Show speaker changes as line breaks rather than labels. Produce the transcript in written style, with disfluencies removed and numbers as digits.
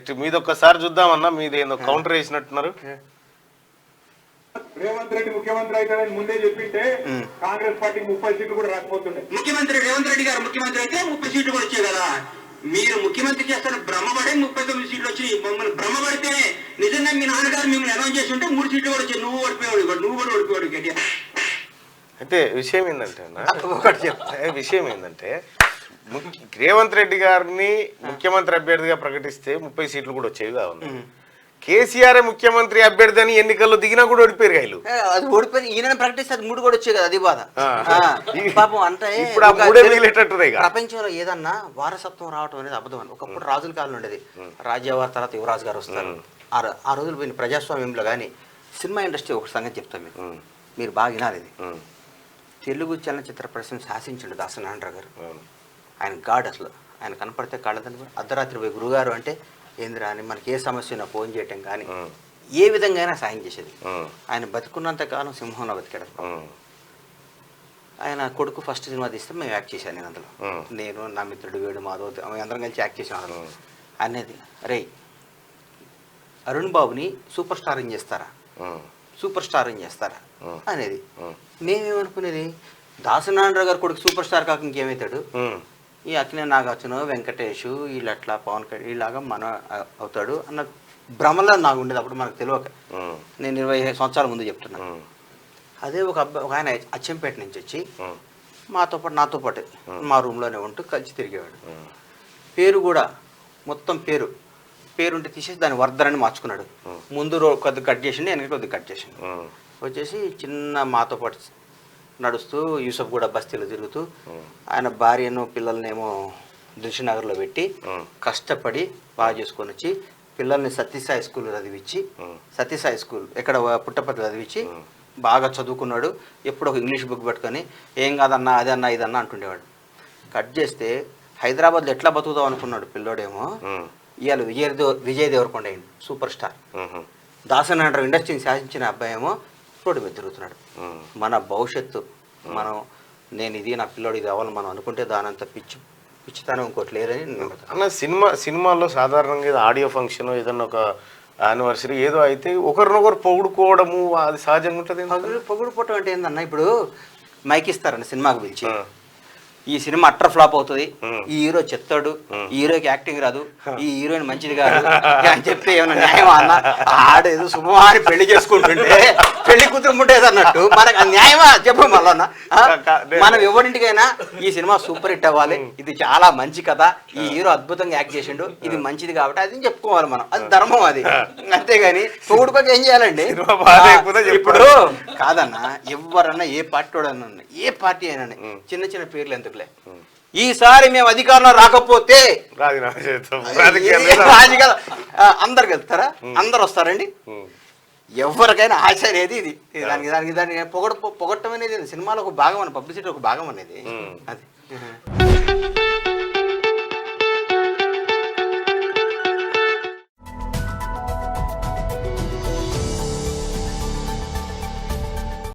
Next మీది ఒక్కసారి చూద్దామన్నా, మీది ఏందో కౌంటర్ వేసినట్టున్నారు.
రేవంత్ రెడ్డి ముఖ్యమంత్రి అవుతాడని ముందే చెప్పింటే కాంగ్రెస్ పార్టీకి 30 సీట్లు కూడా రాకపోతుండే.
ముఖ్యమంత్రి రేవంత్ రెడ్డి గారు ముఖ్యమంత్రి అయితే 30 సీట్లు కూడా వచ్చాయి కదా. మీరు ముఖ్యమంత్రి చేస్తాను భ్రమపడే 39 సీట్లు వచ్చి మమ్మల్ని భ్రమపడితే నిజంగా మీ నాన్నగారు మిమ్మల్ని అనౌన్స్ చేసి ఉంటే 3 సీట్లు కూడా వచ్చాయి. నువ్వు కూడా ఓడిపోయాడు కేటీఆర్.
అయితే విషయం ఏంటంటే విషయం ఏంటంటే రేవంత్ రెడ్డి గారిని ముఖ్యమంత్రి అభ్యర్థిగా ప్రకటిస్తే 30 సీట్లు కూడా వచ్చేవి కావాలి. కేసీఆర్ ముఖ్యమంత్రి అభ్యర్థి అని ఎన్నికల్లో దిగినా కూడా ఓడిపోయారు కాయలు.
అది ఓడిపోయి ఈయన ప్రకటిస్తే అది 3 కూడా వచ్చాయి కదా, అది బాధ. పాపం అంటే ప్రపంచంలో ఏదన్నా వారసత్వం రావటం అనేది అబద్ధం అని. ఒకప్పుడు రాజుల కాలం ఉండేది, రాజ్యవారి తర్వాత యువరాజు గారు వస్తారు. ఆ రోజులు పోయిన ప్రజాస్వామ్యంలో కానీ సినిమా ఇండస్ట్రీ ఒక సంగతి చెప్తాం మీకు, మీరు బాగా వినాలి. ఇది తెలుగు చలనచిత్ర పరిశ్రమ శాసించండు దాసనారాయణరావు గారు. ఆయన గాడ్, అసలు ఆయన కనపడితే కాళ్ళదని అర్ధరాత్రి పోయి గురుగారు అంటే ఏందిరా అని మనకి ఏ సమస్య ఉన్నా ఫోన్ చేయటం కానీ ఏ విధంగా అయినా సాయం చేసేది. ఆయన బతుకున్నంత కాలం సింహంలో బతికాడు. ఆయన కొడుకు ఫస్ట్ సినిమా తీస్తే మేము యాక్ట్ చేశాను. నేను అందులో, నేను నా మిత్రుడు వేడు మాధవ్ అందరం కలిసి యాక్ట్ చేసాం అందులో. అనేది రే అరుణ్ బాబుని సూపర్ స్టారింగ్ చేస్తారా, సూపర్ స్టారింగ్ చేస్తారా అనేది. మేమేమనుకునేది దాసనారాయణరావు గారు కొడుకు సూపర్ స్టార్ కాక ఇంకేమవుతాడు, ఈ అక్కినే నాగార్జున వెంకటేష్ వీళ్ళట్లా పవన్ కళ్యాణ్ ఇలాగా మన అవుతాడు అన్న భ్రమలో నాకు ఉండేది. అప్పుడు మనకు తెలియక, నేను 25 సంవత్సరాల ముందు చెప్తున్నాను. అదే ఒక ఆయన అచ్చంపేట నుంచి వచ్చి నాతో పాటు మా రూమ్లోనే ఉంటూ కలిసి తిరిగేవాడు. పేరు కూడా మొత్తం పేరుంటే తీసేసి దాన్ని వర్ధనని మార్చుకున్నాడు. ముందు కొద్దిగా కట్ చేసిండు, వెనక కొద్దిగా కట్ చేసిండు. వచ్చేసి చిన్న మాతో పాటు నడుస్తూ యూసఫ్ కూడా బస్తీలో తిరుగుతూ ఆయన భార్యను పిల్లల్నేమో దిల్షునగర్లో పెట్టి కష్టపడి బాగా చేసుకొని వచ్చి పిల్లల్ని సత్యసాయి స్కూల్ చదివించి, సత్యసాయి స్కూల్ ఎక్కడ పుట్టపర్తి చదివించి బాగా చదువుకున్నాడు. ఎప్పుడు ఒక ఇంగ్లీష్ బుక్ పెట్టుకొని ఏం కాదన్నా అదన్నా ఇదన్నా అంటుండేవాడు. కట్ చేస్తే హైదరాబాద్లో ఎట్లా బతుకుతావు అనుకున్నాడు పిల్లోడేమో, ఇవాళ విజయ్ దేవరకొండ అయింది సూపర్ స్టార్. దాసనారాయణరావు ఇండస్ట్రీని శాసించిన అబ్బాయి ఏమో రోడ్డు మీద తిరుగుతున్నాడు. మన భవిష్యత్తు నేను ఇది నా పిల్లోడు ఇది అవ్వాలి మనం అనుకుంటే దానంత పిచ్చితనం ఇంకోటి లేదని
అన్న. సినిమాల్లో సాధారణంగా ఆడియో ఫంక్షన్ ఏదన్నా ఒక యానివర్సరీ ఏదో అయితే ఒకరినొకరు పొగుడుకోవడము అది సహజంగా ఉంటుంది.
పొగుడుకోవటం అంటే ఏందన్నా, ఇప్పుడు మైక్ ఇస్తారని సినిమాకు పిలిచి ఈ సినిమా అట్టర్ ఫ్లాప్ అవుతుంది, ఈ హీరో చెప్తాడు, ఈ హీరోకి యాక్టింగ్ రాదు, ఈ హీరోయిన్ మంచిది కాదు అని చెప్తే ఏమన్నా న్యాయమా అన్న? ఆడేదో శుభమాని పెళ్లి చేసుకుంటుంటే పెళ్లి కూతురుంటేది అన్నట్టు మనకు న్యాయమా చెప్పు మళ్ళా? మనం ఎవరింటికైనా ఈ సినిమా సూపర్ హిట్ అవ్వాలి, ఇది చాలా మంచి కథ, ఈ హీరో అద్భుతంగా యాక్ట్ చేసిండు, ఇది మంచిది కాబట్టి అది చెప్పుకోవాలి మనం, అది ధర్మం అది. అంతేగాని పొగుడుకోక ఏం చేయాలండి? ఇప్పుడు కాదన్నా, ఎవరన్నా ఏ పార్టీ వాడన్నా ఏ పార్టీ అయినా చిన్న చిన్న పేర్లు ఎందుకులే, ఈసారి మేము అధికారంలో రాకపోతే అందరికి వెళ్తారా? అందరు వస్తారండి. ఎవరికైనా ఆశ అనేది ఇది. దానికి పొగట్టం అనేది సినిమాలో ఒక భాగం అని, పబ్లిసిటీ ఒక భాగం అనేది అది.